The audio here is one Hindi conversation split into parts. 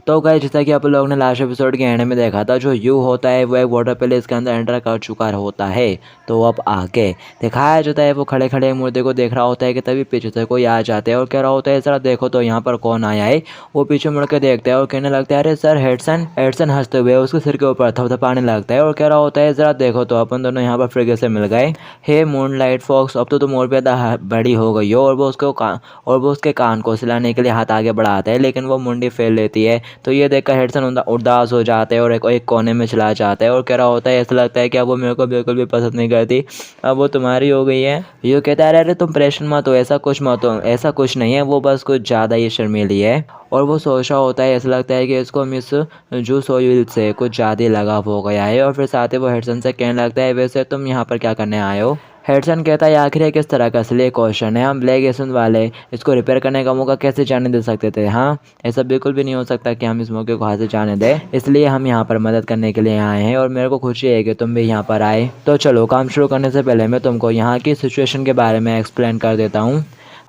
तो गाइस जैसा कि आप लोगों ने लास्ट एपिसोड के एंड में देखा था, जो यू होता है वो एक वाटर पैलेस के अंदर एंटर कर चुका होता है। तो अब आगे दिखाया जाता है वो खड़े खड़े मूर्ति को देख रहा होता है कि तभी पीछे से कोई आ जाते हैं और कह रहा होता है जरा देखो तो यहाँ पर कौन आया है। वो पीछे मुड़ के देखता है और कहने लगता है अरे सर हेडसन। हेडसन हंसते हुए उसके सिर के ऊपर थपथपाने लगता है और कह रहा होता है जरा देखो तो अपन दोनों यहाँ पर फ्रिगे से मिल गए। हे मूनलाइट फॉक्स, अब तो तुम और भी ज़्यादा बड़ी हो गई हो। और वो उसके कान को सिलाने के लिए हाथ आगे बढ़ाता है, लेकिन वो मुंडी फेल लेती है। तो ये देखकर हेडसन उदास हो जाते हैं और एक कोने में चला जाता है और कह रहा होता है ऐसा लगता है कि अब वो मेरे को बिल्कुल भी पसंद नहीं करती, अब वो तुम्हारी हो गई है। ये कहता है अरे तुम परेशान मत हो, ऐसा कुछ नहीं है, वो बस कुछ ज़्यादा ही शर्मीली है। और वो सोच रहा होता है, ऐसा लगता है कि इसको मिस जू सोइल से कुछ ज़्यादा ही लगाव हो गया है। और फिर साथ ही वो हेडसन से कहने लगता है वैसे तुम यहाँ पर क्या करने आए हो। हेडसन कहता है आखिर किस तरह का असली क्वेश्चन है, हम ब्लैक एसन वाले इसको रिपेयर करने का मौका कैसे जाने दे सकते थे। हाँ, ऐसा बिल्कुल भी नहीं हो सकता कि हम इस मौके को हाथ से जाने दें, इसलिए हम यहाँ पर मदद करने के लिए आए हैं और मेरे को खुशी है कि तुम भी यहाँ पर आए। तो चलो काम शुरू करने से पहले मैं तुमको यहाँ की सिचुएशन के बारे में एक्सप्लेन कर देता हूँ।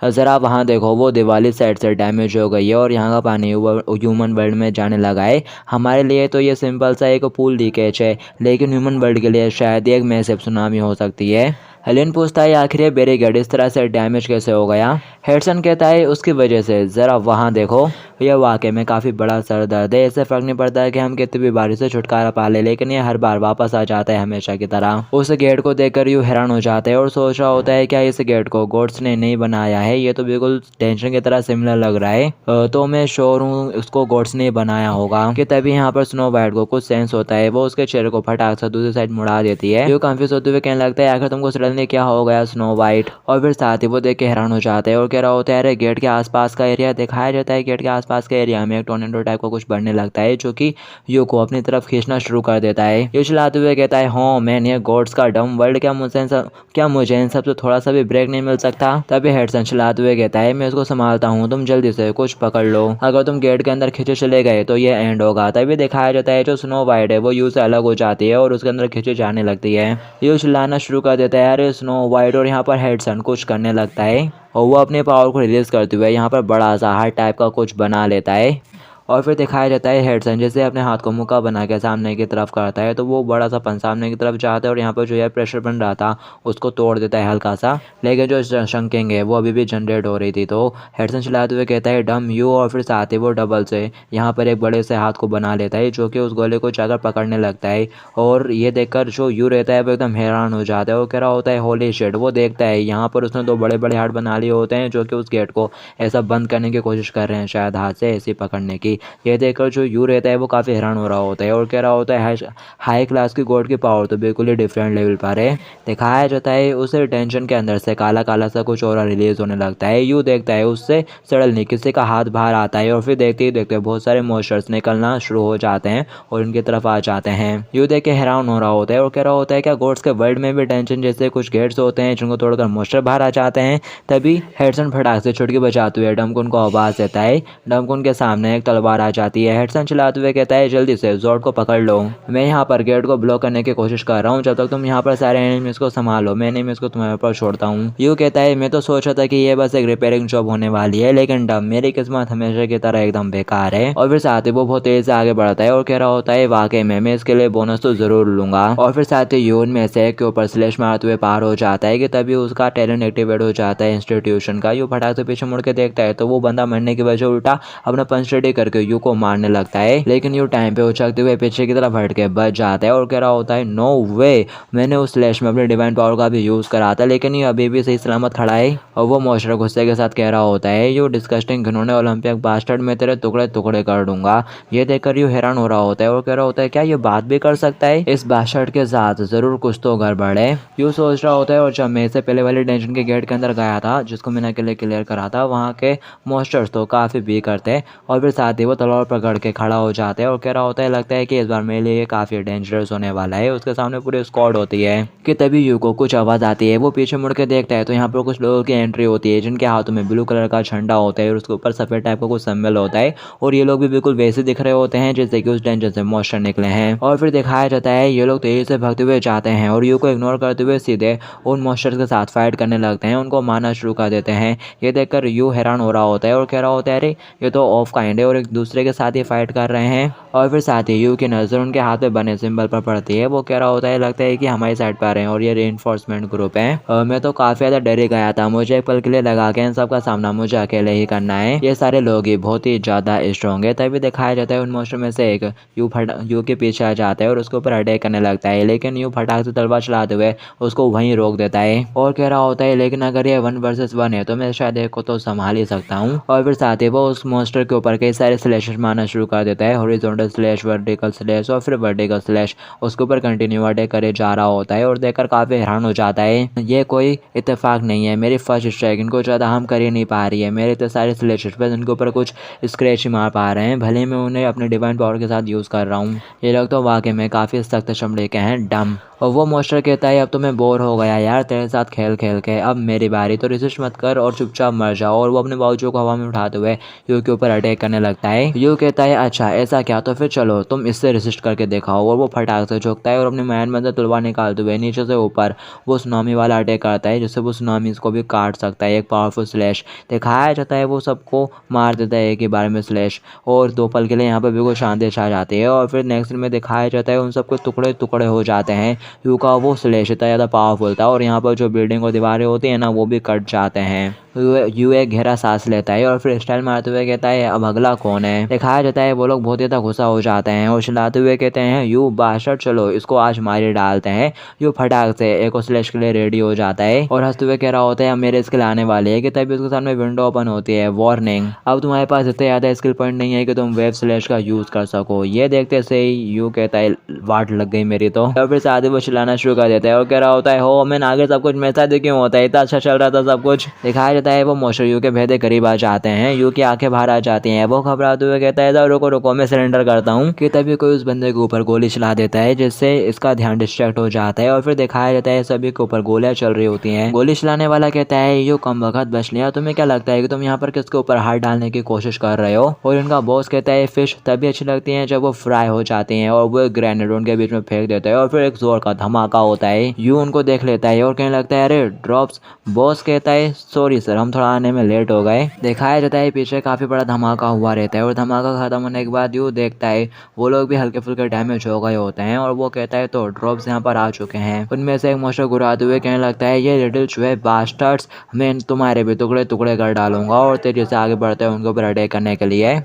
ज़रा वहाँ देखो, वो दिवाली साइड से डैमेज हो गई है और यहाँ का पानी ह्यूमन वर्ल्ड में जाने लगा है। हमारे लिए तो ये सिंपल सा एक पूल लीकेज है, लेकिन ह्यूमन वर्ल्ड के लिए शायद एक मैसिव सुनामी हो सकती है। हेलेन पूछता है आखिर ये बैरिकेड इस तरह से डैमेज कैसे हो गया। हेडसन कहता है उसकी वजह से, ज़रा वहाँ देखो, यह वाकई में काफ़ी बड़ा सर दर्द है। इससे फ़र्क नहीं पड़ता है कि हम कितनी भी बारिश से छुटकारा पा ले, लेकिन ये हर बार वापस आ जाता है हमेशा की तरह। उस गेट को देखकर यूँ हैरान हो जाता है और सोच रहा होता है क्या इस गेट को गॉड्स ने नहीं बनाया है, ये तो बिल्कुल टेंशन की तरह सिमिलर लग रहा है। तो मैं श्योर हूँ उसको गॉड्स ने बनाया होगा। कि तभी यहाँ पर स्नो वाइट को कुछ सेंस होता है, वो उसके चेहरे को फटाक से दूसरी साइड मुड़ा देती है। यूँ कंफ्यूज होते हुए कहने लगता है आखिर तुमको सडनली क्या हो गया स्नो वाइट। और फिर साथ ही वो देख के हैरान हो जाता है और कह रहा होता है अरे गेट के आसपास का एरिया दिखाया जाता है। गेट के आसपास के एरिया में एक टोर्नेडो टाइप का कुछ बढ़ने लगता है, जो कि यू को अपनी तरफ खींचना शुरू कर देता है। ये चलाते हुए कहता है हाँ मैन, ये गॉड्स का डम वर्ल्ड, क्या मुझे इन सब से थोड़ा सा भी ब्रेक नहीं मिल सकता। तभी हेडसन चलाते हुए कहता है मैं इसको संभालता हूँ, तुम जल्दी से कुछ पकड़ लो, अगर तुम गेट के अंदर खींचे चले गए तो ये एंड होगा। तभी दिखाया जाता है जो स्नो वाइट है वो यू से अलग हो जाती है और उसके अंदर खींचे जाने लगती है। यू चिल्लाना शुरू कर देता है अरे स्नो वाइट, और यहाँ पर हेडसन कुछ करने लगता है और वो अपने पावर को रिलीज करते हुए यहाँ पर बड़ा सा हार्ट टाइप का कुछ बना लेता है। और फिर दिखाया जाता है हेडसन जैसे अपने हाथ को मुक्का बना के सामने की तरफ करता है, तो वो बड़ा सा पन सामने की तरफ जाता है और यहाँ पर जो है प्रेशर बन रहा था उसको तोड़ देता है हल्का सा, लेकिन जो शंकिंग है वो अभी भी जनरेट हो रही थी। तो हेडसन चलाते हुए कहता है डम यू, और फिर साथ ही वो डबल से यहाँ पर एक बड़े से हाथ को बना लेता है जो कि उस गोले को जाकर पकड़ने लगता है। और ये देखकर जो यू रहता है वो एकदम हैरान हो जाता है और कह रहा होता है होली शिट। वो देखता है यहाँ पर उसने दो बड़े बड़े हाथ बना लिए होते हैं जो कि उस गेट को ऐसा बंद करने की कोशिश कर रहे हैं, शायद हाथ से ऐसे पकड़ने की। ये देखकर जो यू रहता है वो काफ़ी हैरान हो रहा होता है और कह रहा होता है हाई क्लास की गॉड की पावर तो बिल्कुल ही डिफरेंट लेवल पर है। दिखाया जाता है उसे टेंशन के अंदर से काला काला सा कुछ और रिलीज होने लगता है। यू देखता है उससे सडनली किसी का हाथ बाहर आता है और फिर देखते ही देखते बहुत सारे मॉन्स्टर्स निकलना शुरू हो जाते हैं और इनकी तरफ आ जाते हैं। यू देख के हैरान हो रहा होता है और कह रहा होता है क्या गॉड्स के वर्ल्ड में भी टेंशन जैसे कुछ गेट्स होते हैं जिनको तोड़कर मॉन्स्टर बाहर आ जाते हैं। तभी हेडसन फटाक से छुटकी बचाते हुए डमकुन को आवाज़ देता है। डमकुन के सामने एक तलवार आ जाती है। हेडसन चलाते हुए कहता है जल्दी से जोर्ड को पकड़ लो, मैं यहाँ पर गेट को ब्लॉक करने की कोशिश कर रहा हूँ, जब तक तुम यहाँ पर सारे एनिमीज को संभालो मैं एनिमीज को तुम्हारे ऊपर छोड़ता हूँ। यू कहता है मैं तो सोच रहा था कि ये बस एक रिपेयरिंग जॉब होने वाली है, लेकिन डम मेरी किस्मत हमेशा की तरह एकदम बेकार है। और फिर साथ ही वो बहुत तेज से आगे बढ़ता है और कह रहा होता है वाकई में मैं इसके लिए बोनस तो जरूर लूंगा। और फिर साथ ही यून में से के ऊपर स्लैश मारते हुए पार हो जाता है कि तभी उसका टैलेंट एक्टिवेट हो जाता है इंस्टीट्यूशन का। यू फटाक से पीछे मुड़ के देखता है तो वो बंदा मरने की वजह उल्टा अपना पंच रेडी करके यू को मारने लगता है, लेकिन यू टाइम पे उछलते हुए पीछे की तरफ हट के बच जाता है और कह रहा होता है नो वे, मैंने उस स्लैश में अपने डिवाइन पावर का भी यूज़ करा था, लेकिन ये अभी भी सही सलामत खड़ा है। और वो मॉन्स्टर गुस्से के साथ कह रहा होता है यू डिस्कस्टिंग घिनौने ओलंपिक बास्टर्ड, मैं तेरे टुकड़े टुकड़े कर दूंगा। ये देखकर यू हैरान हो रहा होता है और कह रहा होता है क्या ये बात भी कर सकता है, इस बास्टर्ड के साथ जरूर कुछ तो गड़बड़ है। यू सोच रहा होता है और जब मैं इससे पहले वाले टेंशन के गेट के अंदर गया था जिसको मैंने अकेले क्लियर करा था, वहाँ के मॉन्स्टर्स तो काफ़ी वीक करते। और फिर साथ ही वो तलवार पकड़ के खड़ा हो जाते हैं और कह रहा होता है लगता है कि इस बार मेरे लिए काफ़ी डेंजरस होने वाला है। उसके सामने पूरी स्क्वाड होती है कि तभी यू को कुछ आवाज़ आती है। वो पीछे मुड़ के देखता है तो यहाँ पर कुछ लोगों की एंट्री होती है जिनके हाथों में ब्लू कलर का झंडा होता है और उसके ऊपर सफ़ेद टाइप का कुछ सिंबल होता है। और ये लोग भी बिल्कुल वैसे दिख रहे होते हैं जैसे कि उस डेंजर से मॉन्स्टर निकले हैं। और फिर दिखाया जाता है ये लोग तेजी से भागते हुए जाते हैं और यू को इग्नोर करते हुए सीधे उन मॉन्स्टर्स के साथ फाइट करने लगते हैं, उनको मारना शुरू कर देते हैं। ये देखकर यू हैरान हो रहा होता है और कह रहा होता है अरे ये तो ऑफ काइंड है और एक दूसरे के साथ ही फाइट कर रहे हैं। और फिर साथ ही यू की नज़र उनके हाथ में बने सिंबल पर पड़ती है। वो कह रहा होता है लगता है कि हमारी साइड पर हैं और ये रीइंफोर्समेंट ग्रुप है। और मैं तो काफ़ी ज़्यादा डर ही गया था। मुझे एक पल के लिए लगा कि इन सब का सामना मुझे अकेले ही करना है। ये सारे लोग ही बहुत ही ज़्यादा स्ट्रॉन्ग है। तभी दिखाया जाता है उन मोस्टर में से एक यू के पीछे आ जाता है और उसके ऊपर अटैक करने लगता है, लेकिन यू फटाक से तलवार चलाते हुए उसको वहीं रोक देता है और कह रहा होता है लेकिन अगर ये 1 वर्सेस 1 है तो मैं शायद एक को तो संभाल ही सकता हूँ। और फिर साथ ही वो उस मॉन्स्टर के ऊपर कई सारे स्लैशेस मारना शुरू कर देता है, हॉरिजॉन्टल स्लैश, वर्टिकल स्लैश और फिर वर्टिकल स्लैश। उसके ऊपर कंटिन्यू अटैक करे जा रहा होता है और देखकर काफ़ी हैरान हो जाता है। ये कोई इत्तेफाक नहीं है, मेरी फर्स्ट स्ट्राइक इनको ज़्यादा हम कर ही नहीं पा रही है। मेरे इतने सारे स्लैशेस पर इनके ऊपर कुछ स्क्रैच ही मार पा रहे हैं, भले मैं उन्हें अपने डिवाइन पावर के साथ यूज़ कर रहा हूँ। ये लोग तो वाकई में काफ़ी सख्त चमड़े के हैं, डम। और वो मॉन्स्टर कहता है अब तो मैं बोर हो गया यार तेरे साथ खेल खेल के, अब मेरी बारी, तो रिसिस्ट मत कर और चुपचाप मर जाओ। और वो अपने बाजू को हवा में उठाते हुए यू के ऊपर अटैक करने लगता है। यू कहता है अच्छा ऐसा क्या, तो फिर चलो तुम इससे रेसिस्ट करके दिखाओ। और वो फटाक से झुकता है और अपने मैन में से तलवार निकालते हुए नीचे से ऊपर वो सुनामी वाला अटैक करता है, जिससे वो सुनामी को भी काट सकता है। एक पावरफुल स्लैश दिखाया जाता है, वो सबको मार देता है एक ही बार में स्लैश। और 2 पल के लिए यहाँ पर बिल्कुल शांति छा जाती है। और फिर नेक्स्ट में दिखाया जाता है उन सबके टुकड़े टुकड़े हो जाते हैं। यू का वो स्लैश इतना ज़्यादा पावरफुल था और यहाँ पर जो बिल्डिंग और दीवारें होती है ना वो भी कट जाते हैं। यू एक गहरा सांस लेता है और फिर स्टाइल मारते हुए कहता है अब अगला कौन है। दिखाया जाता है वो लोग बहुत ज़्यादा गुस्सा हो जाते हैं और चिल्लाते हुए कहते हैं यू बास्टर्ड, चलो इसको आज मारे डालते हैं। यू फटाक से एक स्लैश के लिए रेडी हो जाता है और हंसते हुए कह रहा होता है अब मेरे स्किल आने वाले है कि तभी उसके सामने विंडो ओपन होती है, वार्निंग, अब तुम्हारे पास इतने ज़्यादा स्किल पॉइंट नहीं है कि तुम वेब स्लैश का यूज़ कर सको। ये देखते से ही यू कहता है वाट लग गई मेरी तो। और फिर साथ ही वो चिल्लाना शुरू कर देता है और कह रहा होता है हो मैंने आगे सब कुछ मेरे साथ क्यों होता है, इतना अच्छा चल रहा था सब कुछ। दिखाया जाता है वो मॉन्स्टर यू के भेदे करीब आ जाते हैं। यू की आंखें बाहर आ जाती हैं। वो घबराते हुए कहता है रुको रुको मैं सरेंडर करता हूँ। कि तभी कोई उस बंदे के ऊपर गोली चला देता है जिससे इसका ध्यान डिस्ट्रैक्ट हो जाता है। और फिर दिखाया जाता है सभी के ऊपर गोलियां चल रही होती हैं। गोली चलाने वाला कहता है यू कम वक्त बच लिया, तुम्हें क्या लगता है कि तुम यहाँ पर किसके ऊपर हाथ डालने की कोशिश कर रहे हो। और इनका बॉस कहता है फिश तभी अच्छी लगती है जब वो फ्राई हो जाती हैं। और वो ग्रेनेड उनके बीच में फेंक देता है और फिर एक जोर का धमाका होता है। यू उनको देख लेता है और कहने लगता है अरे ड्रॉप्स। बॉस कहता है सॉरी सर हम थोड़ा आने में लेट हो गए। दिखाया जाता है पीछे काफी बड़ा धमाका हुआ रहता है और धमाका खत्म होने के बाद यू देखता है वो लोग भी हल्के फुल्के डैमेज हो गए होते हैं। और वो कहता है तो ड्रॉप्स यहाँ पर आ चुके हैं। उनमें से एक मॉन्स्टर घुराते हुए कहने लगता है ये लिटिल चूहे बास्टर्ड्स, मैं तुम्हारे भी टुकड़े टुकड़े कर डालूंगा। और तेजी से आगे बढ़ते हैं उनके ऊपर अटैक करने के लिए।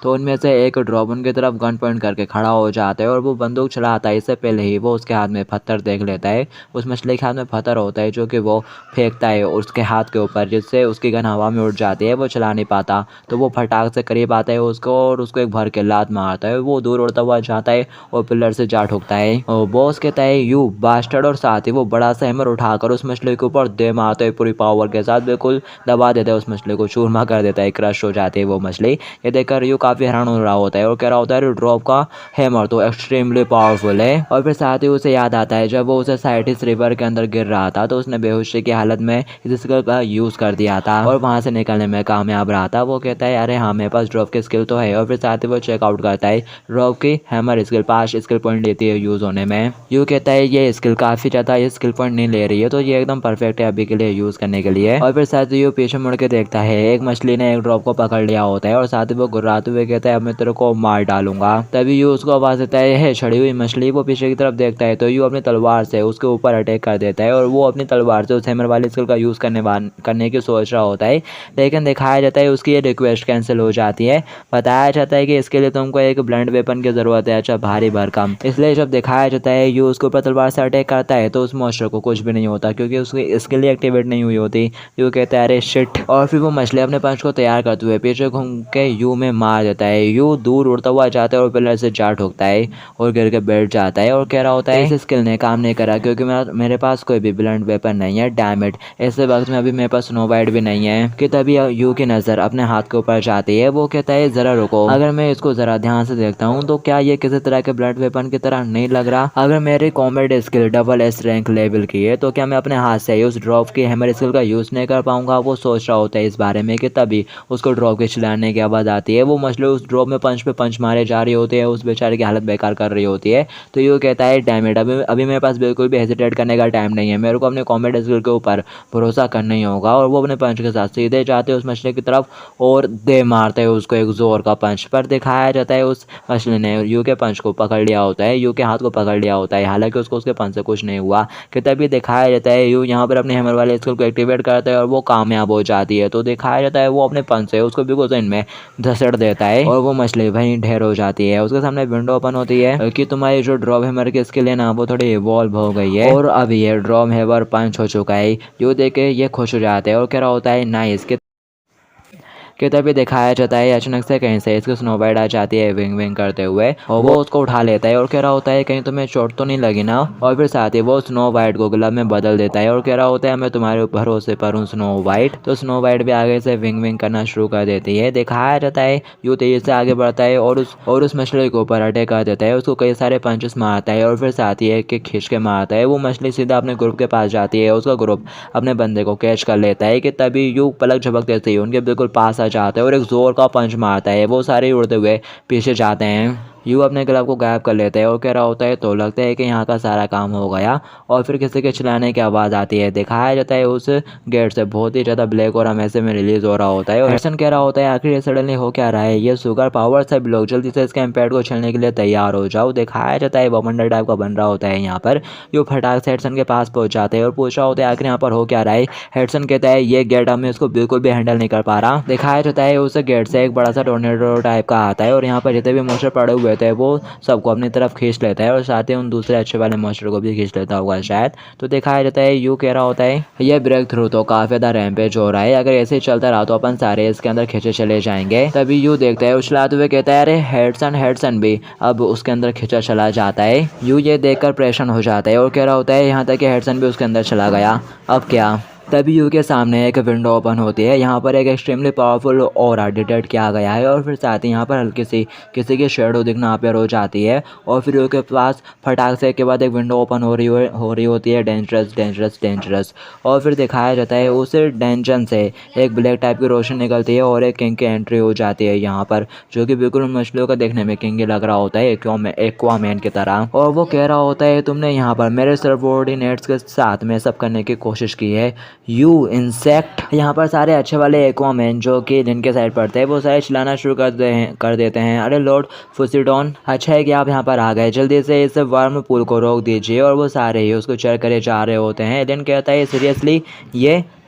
तो उनमें से एक ड्रॉप उनकी तरफ गन पॉइंट करके खड़ा हो जाता है और वो बंदूक चलाता है। इससे पहले ही वो उसके हाथ में पत्थर देख लेता है। उस मछली के हाथ में पत्थर होता है जो कि वो फेंकता है उसके हाथ के ऊपर, जिससे उसकी गन हवा में उड़ जाती है। वो चला नहीं पाता तो वो फटाक से करीब आता है उसको और उसको एक भर के लात मारता है। वो दूर उड़ता हुआ जाता है और पिलर से जा ठोकता है। और बॉस कहता है यू बास्टर्ड, और साथ ही वो बड़ा सा हैमर उठाकर उस मछली के ऊपर दे मारता है पूरी पावर के साथ, बिल्कुल दबा देता है उस मछली को, चूरमा कर देता है, क्रश हो जाती है वो मछली। ये देखकर यू काफी हैरान हो रहा होता है और कह रहा होता है ड्रॉप का हैमर तो एक्सट्रीमली पावरफुल है। और फिर साथ ही उसे याद आता है जब वो उसे साइटिस रिवर के अंदर गिर रहा था तो उसने बेहोशी की हालत में इस स्किल का यूज कर दिया था और वहां से निकलने में कामयाब रहा था। वो कहता है अरे हाँ मेरे पास ड्रॉप की स्किल तो है। और फिर साथ ही वो चेकआउट करता है ड्रॉप की हैमर स्किल 5 स्किल पॉइंट लेती है यूज होने में। यू कहता है ये स्किल काफी ज्यादा ये स्किल पॉइंट नहीं ले रही है तो ये एकदम परफेक्ट है अभी के लिए यूज करने के लिए। और फिर साथ ही यू पीछे मुड़ के देखता है एक मछली ने एक ड्रॉप को पकड़ लिया होता है और साथ ही वो गुर्राते हुए कहता है अब मैं तेरे को मार डालूंगा। तभी यू उसको आवाज देता है छड़ी हुई मछली। वो पीछे की तरफ देखता है तो यू अपनी तलवार से उसके ऊपर अटैक कर देता है और वो अपनी तलवार से उस हैमर वाली स्किल का यूज करने की सोच रहा होता है, लेकिन दिखाया जाता है उसकी ये रिक्वेस्ट कैंसिल हो जाती है। बताया जाता है कि इसके लिए तुमको एक ब्लंट वेपन की जरूरत है, अच्छा भारी भरकम। इसलिए जब दिखाया जाता है यू उसके ऊपर तलवार से अटैक करता है तो उस मॉन्स्टर को कुछ भी नहीं होता क्योंकि उसकी स्किल एक्टिवेट नहीं हुई होती। यू कहता है अरे शिट। और फिर वो मछली अपने पंच को तैयार करते हुए पीछे घूम के यू में मार देता है। यू दूर उड़ता हुआ जाता है और पिलर से जा ठोकता है और गिर के बैठ जाता है और कह रहा होता है इस स्किल ने काम नहीं करा क्योंकि मेरे पास कोई भी ब्लंट वेपन नहीं है, डैम इट। ऐसे वक्त में अभी मेरे पास स्नो वाइट भी नहीं है। कि तभी यू की नजर अपने हाथ के ऊपर जाती है। वो कहता है जरा रुको, अगर मैं इसको जरा ध्यान से देखता हूँ तो क्या ये किसी तरह के ब्लड वेपन की तरह नहीं लग रहा। अगर मेरी combat skill double S rank level की है तो क्या मैं अपने हाथ से उस ड्रॉप की हैमर स्किल का यूज नहीं कर पाऊंगा। वो सोच रहा होता है इस बारे में कि तभी उसको ड्रॉप के चिल्लाने की आवाज आती है। वो मछली उस ड्रॉप में पंच पे पंच मारे जा रही होती है, उस बेचारे की हालत बेकार कर रही होती है। तो यू कहता है डैम इट, अभी मेरे पास बिल्कुल भी हेजिटेट करने का टाइम नहीं है, मेरे को अपने कॉम्बैट स्किल के ऊपर भरोसा करना ही होगा। और वो अपने पंच के साथ सीधे जाते हैं उस मछली की तरफ और दे मारते हैं उसको एक जोर का पंच। पर दिखाया जाता है उस मछली ने यू के पंच को पकड़ लिया होता है, यू के हाथ को पकड़ लिया होता है, हालांकि उसको उसके पंच से कुछ नहीं हुआ। कि तभी दिखाया जाता है यू यहाँ पर अपने हैमर वाले स्किल को एक्टिवेट करता है और वो कामयाब हो जाती है। तो दिखाया जाता है वो अपने पंच से उसको बिल्कुल जमीन में धसड़ देता है और वो मछली वहीं ढेर हो जाती है। उसके सामने विंडो ओपन होती है कि तुम्हारी जो ड्रॉप हैमर की स्किल है ना वो थोड़ी इवॉल्व हो गई है और अब ये ड्रॉप हैमर पंच हो चुका है। यू देख के ये खुश हो जाते हैं और कह रहा होता है नाइस। कि तभी दिखाया जाता है अचानक से कहीं से इसकी स्नो वाइट आ जाती है विंग विंग करते हुए और वो उसको उठा लेता है और कह रहा होता है कहीं तुम्हें चोट तो नहीं लगी ना। और फिर साथ ही वो स्नो वाइट को ग्लव में बदल देता है और कह रहा होता है मैं तुम्हारे भरोसे पर हूँ स्नो वाइट। तो स्नो वाइट भी आगे से विंग विंग करना शुरू कर देती है। दिखाया जाता है यू तेजी से आगे बढ़ता है और उस मछली के ऊपर अटैक कर देता है, उसको कई सारे पंचेस मारता है और फिर साथ ही एक खींच के मारता है। वो मछली सीधा अपने ग्रुप के पास जाती है, उसका ग्रुप अपने बंदे को कैच कर लेता है। कि तभी यू पलक झपकते से ही उनके बिल्कुल पास आ जाता है और एक जोर का पंच मारता है, वो सारे उड़ते हुए पीछे जाते हैं। यू अपने ग्लव को गायब कर लेते हैं और कह रहा होता है तो लगता है कि यहाँ का सारा काम हो गया। और फिर किसी के चिल्लाने की आवाज़ आती है। दिखाया जाता है उस गेट से बहुत ही ज़्यादा ब्लैक और हमेशा में रिलीज हो रहा होता है और हेडसन कह रहा होता है आखिर ये सडनली हो क्या रहा है, ये सुगर पावर सब लोग जल्दी से इसके एम्पेयर को छेड़ने के लिए तैयार हो जाओ। दिखाया जाता है बमंडर टाइप का बन रहा होता है यहाँ पर। यू फटाक से हेडसन के पास पहुँच जाते हैं और पूछ रहा होता है आखिर यहाँ पर हो क्या रहा है। हेडसन कहता है ये गेट हमें इसको बिल्कुल भी हैंडल नहीं कर पा रहा। दिखाया जाता है उस गेट से एक बड़ा सा टोर्नेडो टाइप का आता है और यहाँ पर जितने भी मोस्टर पड़े हुए थे वो सबको अपनी तरफ खींच लेता है और साथ ही उन दूसरे अच्छे वाले मॉन्स्टर को भी खींच लेता होगा शायद। तो दिखाया जाता है यू कह रहा होता है ये ब्रेक थ्रू तो काफी ज्यादा रैम्पेज हो रहा है, अगर ऐसे ही चलता रहा तो अपन सारे इसके अंदर खींचे चले जाएंगे। तभी यू देखता है उछलाते हुए कहता है अरे हेडसन भी अब उसके अंदर खींचा चला जाता है। यू ये देखकर परेशान हो जाता है और कह रहा होता है यहाँ तक कि हेडसन भी उसके अंदर चला गया, अब क्या। तभी यू के सामने एक विंडो ओपन होती है, यहाँ पर एक एक्सट्रीमली पावरफुल ऑरा डिटेक्ट किया गया है और फिर साथ ही यहाँ पर हल्की सी किसी की शेडो दिखना अपेयर हो जाती है। और फिर यू के पास फटाक से के बाद एक विंडो ओपन हो रही होती है डेंजरस। और फिर दिखाया जाता है उस डेंजन से एक ब्लैक टाइप की रोशनी निकलती है और एक किंग की एंट्री हो जाती है यहाँ पर, जो कि बिल्कुल मछलियों का देखने में किंग लग रहा होता है एक्वामैन की तरह। और वो कह रहा होता है तुमने यहाँ पर मेरे सबऑर्डिनेट्स के साथ में सब करने की कोशिश की है यू इंसेक्ट। यहाँ पर सारे अच्छे वाले एक्वामैन जो कि जिनके साइड पड़ते हैं वो सारे चिल्लाना शुरू कर देते हैं अरे लॉर्ड पोसीडॉन, अच्छा है कि आप यहाँ पर आ गए, जल्दी से इस वर्म पूल को रोक दीजिए। और वो सारे ही उसको चढ़ करे जा रहे होते हैं। एलियन कहता है सीरियसली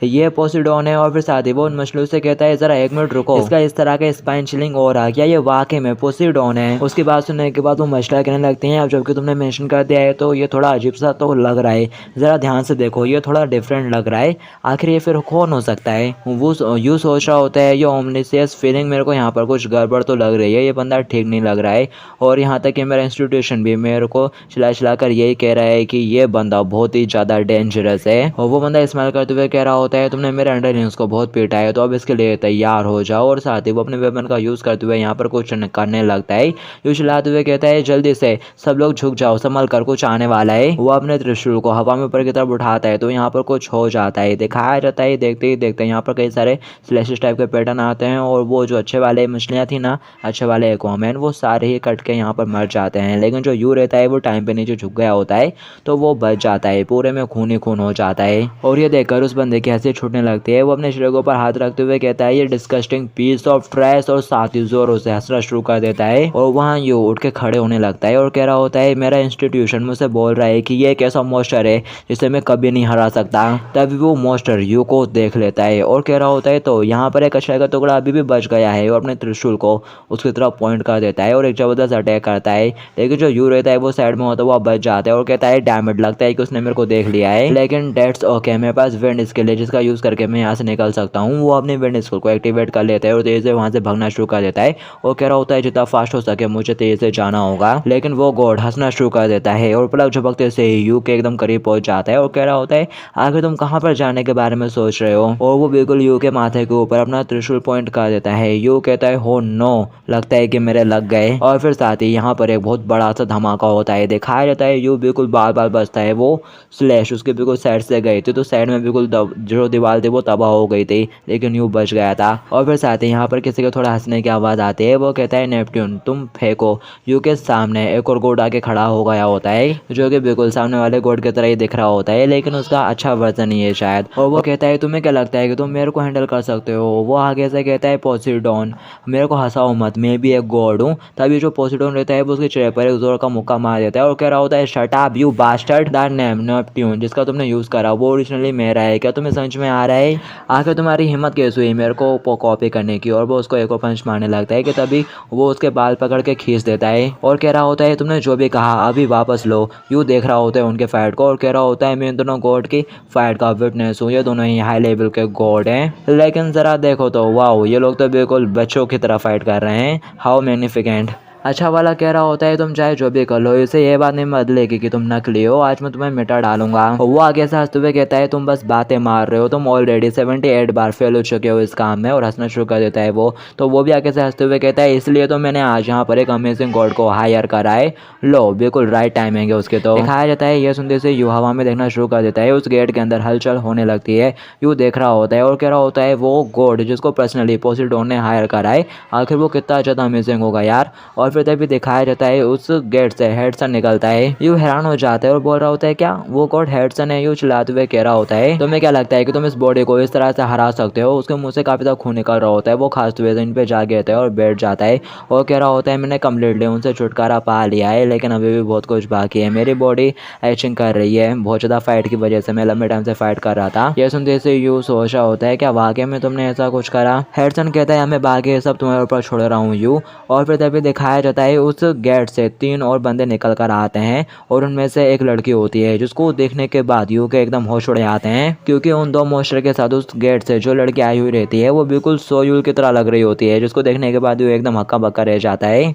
ये पोसीडॉन है। और फिर साथ ही वो उन मछलियों से कहता है जरा एक मिनट रुको, इसका इस तरह का स्पाइन चिलिंग हो रहा क्या, ये वाकई में पोसीडॉन है। उसकी बात सुनने के बाद वो मछलियाँ कहने लगती हैं अब जबकि तुमने मेंशन कर दिया है तो ये थोड़ा अजीब सा तो लग रहा है, जरा ध्यान से देखो ये थोड़ा डिफरेंट लग रहा है, आखिर ये फिर कौन हो सकता है। वो यूँ सोच रहा होता है ये ओमनिशियस फीलिंग मेरे को यहाँ पर कुछ गड़बड़ तो लग रही है, ये बंदा ठीक नहीं लग रहा है। और यहाँ तक कि मेरा इंस्टीट्यूशन भी मेरे को चिल्ला कर यही कह रहा है कि ये बंदा बहुत ही ज़्यादा डेंजरस है। और वो बंदा स्माइल करते हुए कह रहा होता है तुमने मेरे अंडरलिंग्स को बहुत पीटा है तो अब इसके लिए तैयार हो जाओ। और साथ ही वो अपने वेपन का यूज़ करते हुए यहाँ पर कुछ करने लगता है। यूँ चिल्लाते हुए कहता है जल्दी से सब लोग झुक जाओ, संभल कर कुछ आने वाला है। वो अपने त्रिशूल को हवा में ऊपर की तरफ उठाता है तो यहाँ पर कुछ हो जाता है। दिखाया जाता है देखते ही देखते यहाँ पर कई सारे स्लैशेस टाइप के पैटर्न आते हैं और वो जो अच्छे वाले मछलियाँ थी ना, अच्छे वाले एक्वामैन, वो सारे ही कट के यहाँ पर मर जाते हैं। लेकिन जो यू रहता है वो टाइम पे नीचे झुक गया होता है तो वो बच जाता है, पूरे में खून ही खून हो जाता है। और ये देखकर उस बंदे की हंसी छूटने लगती है। वो अपने शरीर के ऊपर हाथ रखते हुए कहता है ये डिस्गस्टिंग पीस ऑफ ट्रैश, और साथ ही जोरों से हंसना शुरू कर देता है। और वहाँ यू उठ के खड़े होने लगता है और कह रहा होता है मेरा इंस्टीट्यूशन मुझसे बोल रहा है कि ये एक ऐसा मॉन्स्टर है जिसे मैं कभी नहीं हरा सकता। तभी वो मॉन्स्टर यू को देख लेता है और कह रहा होता है तो यहाँ पर एक अक्षय का टुकड़ा अभी भी बच गया है और अपने त्रिशूल को उसकी तरफ पॉइंट कर देता है और एक जबरदस्त अटैक करता है। लेकिन जो यू रहता है वो साइड में होता है, वो बच जाता है और कहता है डैमेज, लगता है कि उसने मेरे को देख लिया है, लेकिन डेट्स ओके, मेरे पास विंड स्किल है जिसका यूज करके मैं यहाँ से निकल सकता हूँ। वो अपने विंड स्किल को एक्टिवेट कर लेता है और तेजी से वहाँ से भागना शुरू कर देता है और कह रहा होता है जितना फास्ट हो सके मुझे तेजी से जाना होगा। लेकिन वो गॉड हंसना शुरू कर देता है और पलक झपकते से यू के एकदम करीब पहुंच जाता है और कह रहा होता है आखिर तुम कहाँ पर जाने जाने के बारे में सोच रहे हो। और वो बिल्कुल यू के माथे के ऊपर अपना त्रिशूल पॉइंट कर देता है। यू कहता है हो नो, लगता है कि मेरे लग गए। और फिर साथ ही यहाँ पर एक बहुत बड़ा सा धमाका होता है। दिखाया जाता है यू बिल्कुल बार बार बचता है। वो स्लैश उसके बिल्कुल साइड से गई थी तो साइड में बिल्कुल जो दीवार थी वो तबाह हो गई थी, लेकिन यू बच गया था। और फिर साथ ही यहाँ पर किसी को थोड़ा हंसने की आवाज़ आती है। वो कहता है नेपट्यून तुम फेंको। यू के सामने एक और गोड आके खड़ा हो गया होता है जो कि बिल्कुल सामने वाले गोड की तरह ही दिख रहा होता है, लेकिन उसका अच्छा वर्जन ही है शायद। और वो कहता है तुम्हें क्या लगता है कि तुम मेरे को हैंडल कर सकते हो। वो आगे से कहता है पोसीडोन मेरे को हंसाओ मत, मैं भी एक गॉड हूँ। तभी जो पोसीडोन रहता है वो उसके चेहरे पर एक जोर का मुक्का मार देता है और कह रहा होता है shut up you bastard, that name Neptune जिसका तुमने यूज़ करा वो ओरिजिनली मेरा है, क्या तुम्हें समझ में आ रहा है। आखिर तुम्हारी हिम्मत कैसे हुई मेरे को कॉपी करने की। और वो उसको एक और पंच मारने लगता है कि तभी वो उसके बाल पकड़ के खींच देता है और कह रहा होता है तुमने जो भी कहा अभी वापस लो। यू देख रहा होता है उनके फाइट को और कह रहा होता है मैं इन दोनों गॉड की फाइट का विटनेस हूँ, ये दोनों ही हाई लेवल के गॉड हैं। लेकिन ज़रा देखो तो वाओ ये लोग तो बिल्कुल बच्चों की तरह फाइट कर रहे हैं, हाउ मैग्निफिकेंट। अच्छा वाला कह रहा होता है तुम चाहे जो भी कर लो इसे ये बात नहीं बदलेगी कि तुम नकली हो, आज मैं तुम्हें मिटा डालूंगा। वो आगे से हंसते हुए कहता है तुम बस बातें मार रहे हो, तुम ऑलरेडी 78 बार फेल हो चुके हो इस काम में। और हंसना शुरू कर देता है वो। तो वो भी आगे से हंसते हुए कहता है इसलिए तो मैंने आज यहाँ पर एक अमेजिंग गॉड को हायर करा है। लो बिल्कुल राइट टाइमिंग है उसके। तो दिखाया जाता है ये सुनते से यू हवा में देखना शुरू कर देता है। उस गेट के अंदर हलचल होने लगती है। यू देख रहा होता है और कह रहा होता है वो गॉड जिसको पर्सनली पोसीडोन ने हायर करा है आखिर वो कितना ज़्यादा अमेजिंग होगा यार। और फिर तभी दिखाया जाता है उस गेट से हेडसन निकलता है। यू हैरान हो जाता है और बोल रहा होता है क्या वो गॉड हेडसन है। यू चिल्लाते हुए कह रहा होता है तुम्हें क्या लगता है कि तुम इस बॉडी को इस तरह से हरा सकते हो। उसके मुंह से काफी ज्यादा खून निकल रहा होता है। वो खासते हुए इन पे जा गिरता है और बैठ जाता है और कह रहा होता है मैंने कम्प्लीटली उनसे छुटकारा पा लिया है, लेकिन अभी भी बहुत कुछ बाकी है। मेरी बॉडी एचिंग कर रही है बहुत ज़्यादा फाइट की वजह से, मैं लंबे टाइम से फाइट कर रहा था। ये सुनते से यू सोच रहा होता है क्या वाकई में तुमने ऐसा कुछ करा। हेडसन कहता है मैं बाकी सब तुम्हारे ऊपर छोड़ रहा हूँ यू। और फिर तभी दिखाया जाता है उस गेट से 3 और बंदे निकल कर आते हैं और उनमें से एक लड़की होती है जिसको देखने के बाद यू के एकदम होश उड़ जाते हैं, क्योंकि उन 2 मॉन्स्टर के साथ उस गेट से जो लड़की आई हुई रहती है वो बिल्कुल सोयूल की तरह लग रही होती है, जिसको देखने के बाद यू एकदम हक्का बक्का रह जाता है।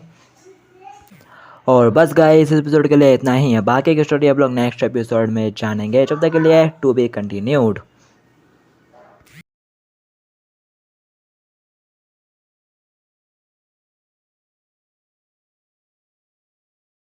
और बस गाइस इस एपिसोड के लिए इतना ही है, बाकी की स्टोरी आप लोग नेक्स्ट एपिसोड में जानेंगे। जब तक के लिए टू बी कंटिन्यूड।